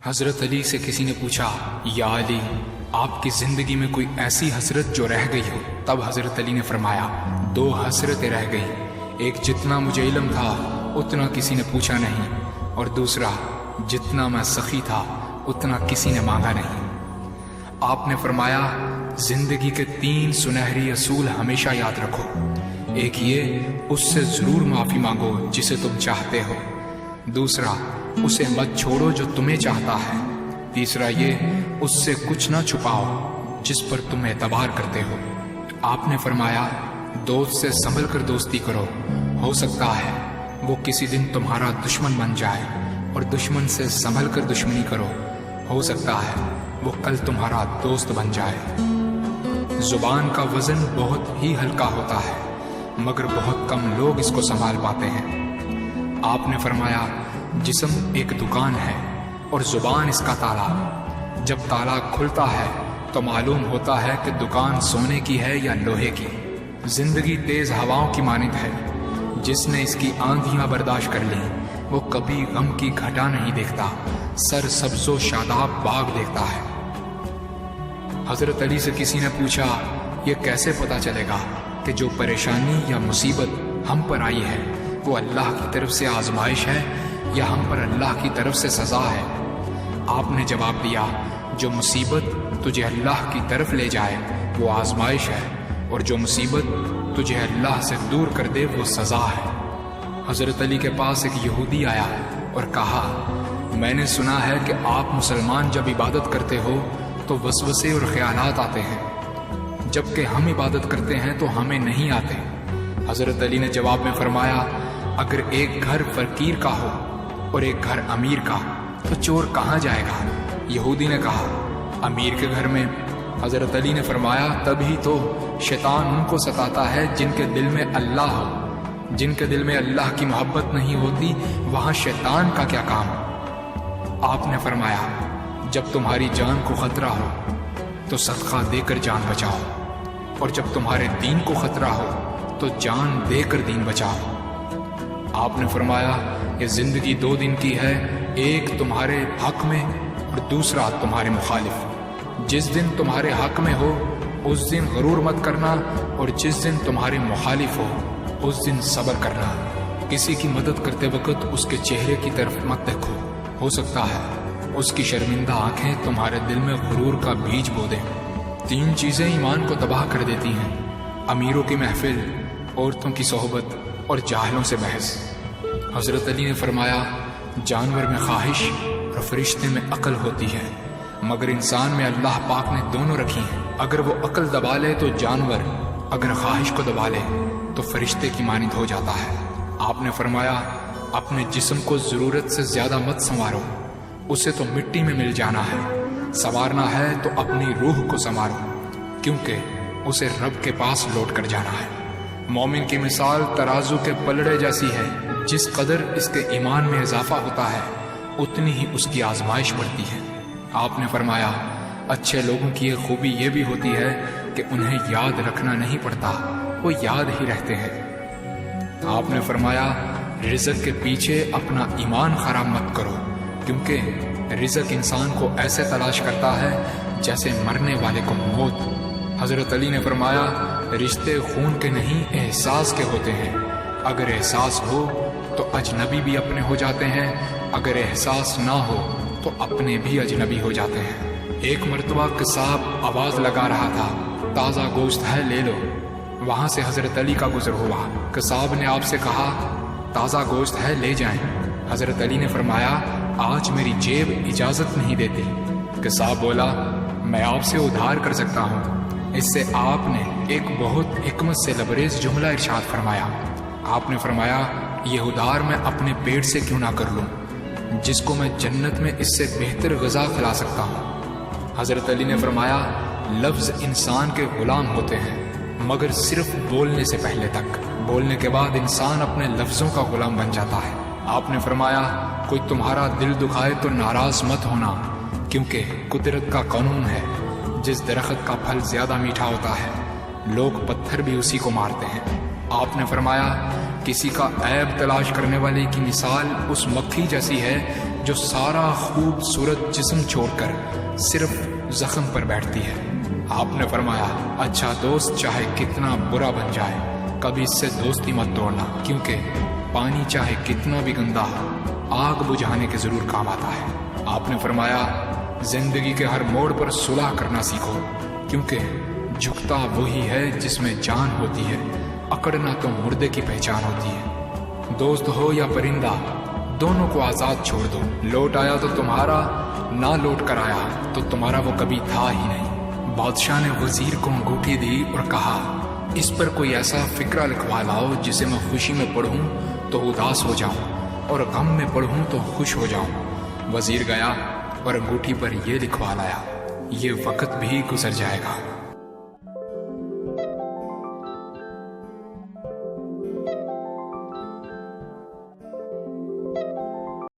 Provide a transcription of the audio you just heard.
حضرت علی سے کسی نے پوچھا، یا علی، آپ کی زندگی میں کوئی ایسی حسرت جو رہ گئی ہو؟ تب حضرت علی نے فرمایا، 2 حسرتیں رہ گئی، ایک جتنا مجھے علم تھا اتنا کسی نے پوچھا نہیں، اور دوسرا جتنا میں سخی تھا اتنا کسی نے مانگا نہیں۔ آپ نے فرمایا، زندگی کے 3 سنہری اصول ہمیشہ یاد رکھو۔ ایک یہ، اس سے ضرور معافی مانگو جسے تم چاہتے ہو۔ دوسرا، اسے مت چھوڑو جو تمہیں چاہتا ہے۔ تیسرا یہ، اس سے کچھ نہ چھپاؤ جس پر تم اعتبار کرتے ہو۔ آپ نے فرمایا، دوست سے سنبھل کر دوستی کرو، ہو سکتا ہے وہ کسی دن تمہارا دشمن بن جائے، اور دشمن سے سنبھل کر دشمنی کرو، ہو سکتا ہے وہ کل تمہارا دوست بن جائے۔ زبان کا وزن بہت ہی ہلکا ہوتا ہے، مگر بہت کم لوگ اس کو سنبھال پاتے ہیں۔ آپ نے فرمایا، جسم ایک دکان ہے اور زبان اس کا تالا۔ جب تالا کھلتا ہے تو معلوم ہوتا ہے کہ دکان سونے کی ہے یا لوہے کی۔ زندگی تیز ہواؤں کی مانند ہے، جس نے اس کی آندھیاں برداشت کر لی وہ کبھی غم کی گھٹا نہیں دیکھتا، سر سبز و شاداب باغ دیکھتا ہے۔ حضرت علی سے کسی نے پوچھا، یہ کیسے پتا چلے گا کہ جو پریشانی یا مصیبت ہم پر آئی ہے وہ اللہ کی طرف سے آزمائش ہے یا ہم پر اللہ کی طرف سے سزا ہے؟ آپ نے جواب دیا، جو مصیبت تجھے اللہ کی طرف لے جائے وہ آزمائش ہے، اور جو مصیبت تجھے اللہ سے دور کر دے وہ سزا ہے۔ حضرت علی کے پاس ایک یہودی آیا اور کہا، میں نے سنا ہے کہ آپ مسلمان جب عبادت کرتے ہو تو وسوسے اور خیالات آتے ہیں، جبکہ ہم عبادت کرتے ہیں تو ہمیں نہیں آتے۔ حضرت علی نے جواب میں فرمایا، اگر ایک گھر فقیر کا ہو اور ایک گھر امیر کا تو چور کہاں جائے گا؟ یہودی نے کہا، امیر کے گھر میں۔ حضرت علی نے فرمایا، تبھی تو شیطان ان کو ستاتا ہے جن کے دل میں اللہ ہو۔ جن کے دل میں اللہ کی محبت نہیں ہوتی وہاں شیطان کا کیا کام؟ آپ نے فرمایا، جب تمہاری جان کو خطرہ ہو تو صدقہ دے کر جان بچاؤ، اور جب تمہارے دین کو خطرہ ہو تو جان دے کر دین بچاؤ۔ آپ نے فرمایا، یہ زندگی 2 دن کی ہے، ایک تمہارے حق میں اور دوسرا تمہارے مخالف۔ جس دن تمہارے حق میں ہو اس دن غرور مت کرنا، اور جس دن تمہارے مخالف ہو اس دن صبر کرنا۔ کسی کی مدد کرتے وقت اس کے چہرے کی طرف مت دیکھو، ہو سکتا ہے اس کی شرمندہ آنکھیں تمہارے دل میں غرور کا بیج بو دیں۔ 3 چیزیں ایمان کو تباہ کر دیتی ہیں، امیروں کی محفل، عورتوں کی صحبت اور جاہلوں سے بحث۔ حضرت علی نے فرمایا، جانور میں خواہش اور فرشتے میں عقل ہوتی ہے، مگر انسان میں اللہ پاک نے دونوں رکھی ہیں۔ اگر وہ عقل دبا لے تو جانور، اگر خواہش کو دبا لے تو فرشتے کی مانند ہو جاتا ہے۔ آپ نے فرمایا، اپنے جسم کو ضرورت سے زیادہ مت سنوارو، اسے تو مٹی میں مل جانا ہے۔ سنوارنا ہے تو اپنی روح کو سنوارو، کیونکہ اسے رب کے پاس لوٹ کر جانا ہے۔ مومن کی مثال ترازو کے پلڑے جیسی ہے، جس قدر اس کے ایمان میں اضافہ ہوتا ہے اتنی ہی اس کی آزمائش بڑھتی ہے۔ آپ نے فرمایا، اچھے لوگوں کی ایک خوبی یہ بھی ہوتی ہے کہ انہیں یاد رکھنا نہیں پڑتا، وہ یاد ہی رہتے ہیں۔ آپ نے فرمایا، رزق کے پیچھے اپنا ایمان خراب مت کرو، کیونکہ رزق انسان کو ایسے تلاش کرتا ہے جیسے مرنے والے کو موت۔ حضرت علی نے فرمایا، رشتے خون کے نہیں احساس کے ہوتے ہیں، اگر احساس ہو تو اجنبی بھی اپنے ہو جاتے ہیں، اگر احساس نہ ہو تو اپنے بھی اجنبی ہو جاتے ہیں۔ ایک مرتبہ قصاب آواز لگا رہا تھا، تازہ گوشت ہے لے لو۔ وہاں سے حضرت علی کا گزر ہوا، قصاب نے آپ سے کہا، تازہ گوشت ہے لے جائیں۔ حضرت علی نے فرمایا، آج میری جیب اجازت نہیں دیتی۔ قصاب بولا، میں آپ سے ادھار کر سکتا ہوں۔ اس سے آپ نے ایک بہت حکمت سے لبریز جملہ ارشاد فرمایا۔ آپ نے فرمایا، یہ ادھار میں اپنے پیٹ سے کیوں نہ کر لوں، جس کو میں جنت میں اس سے بہتر غذا کھلا سکتا ہوں۔ حضرت علی نے فرمایا، لفظ انسان کے غلام ہوتے ہیں، مگر صرف بولنے سے پہلے تک، بولنے کے بعد انسان اپنے لفظوں کا غلام بن جاتا ہے۔ آپ نے فرمایا، کوئی تمہارا دل دکھائے تو ناراض مت ہونا، کیونکہ قدرت کا قانون ہے، جس درخت کا پھل زیادہ میٹھا ہوتا ہے لوگ پتھر بھی اسی کو مارتے ہیں۔ آپ نے فرمایا، کسی کا عیب تلاش کرنے والے کی مثال اس مکھی جیسی ہے جو سارا خوبصورت جسم چھوڑ کر صرف زخم پر بیٹھتی ہے۔ آپ نے فرمایا اچھا دوست چاہے کتنا برا بن جائے کبھی اس سے دوستی مت توڑنا، کیونکہ پانی چاہے کتنا بھی گندا ہو آگ بجھانے کے ضرور کام آتا ہے۔ آپ نے فرمایا زندگی کے ہر موڑ پر صلح کرنا سیکھو، کیونکہ جھکتا وہی ہے جس میں جان ہوتی ہے، اکڑنا تو مردے کی پہچان ہوتی ہے۔ دوست ہو یا پرندہ دونوں کو آزاد چھوڑ دو، لوٹ آیا تو تمہارا، نہ لوٹ کر آیا تو تمہارا وہ کبھی تھا ہی نہیں۔ بادشاہ نے وزیر کو انگوٹھی دی اور کہا اس پر کوئی ایسا فقرہ لکھوا لاؤ جسے میں خوشی میں پڑھوں تو اداس ہو جاؤں اور غم میں پڑھوں تو خوش ہو جاؤں۔ وزیر گیا اور انگوٹھی پر یہ لکھوا لایا یہ وقت بھی گزر جائے گا۔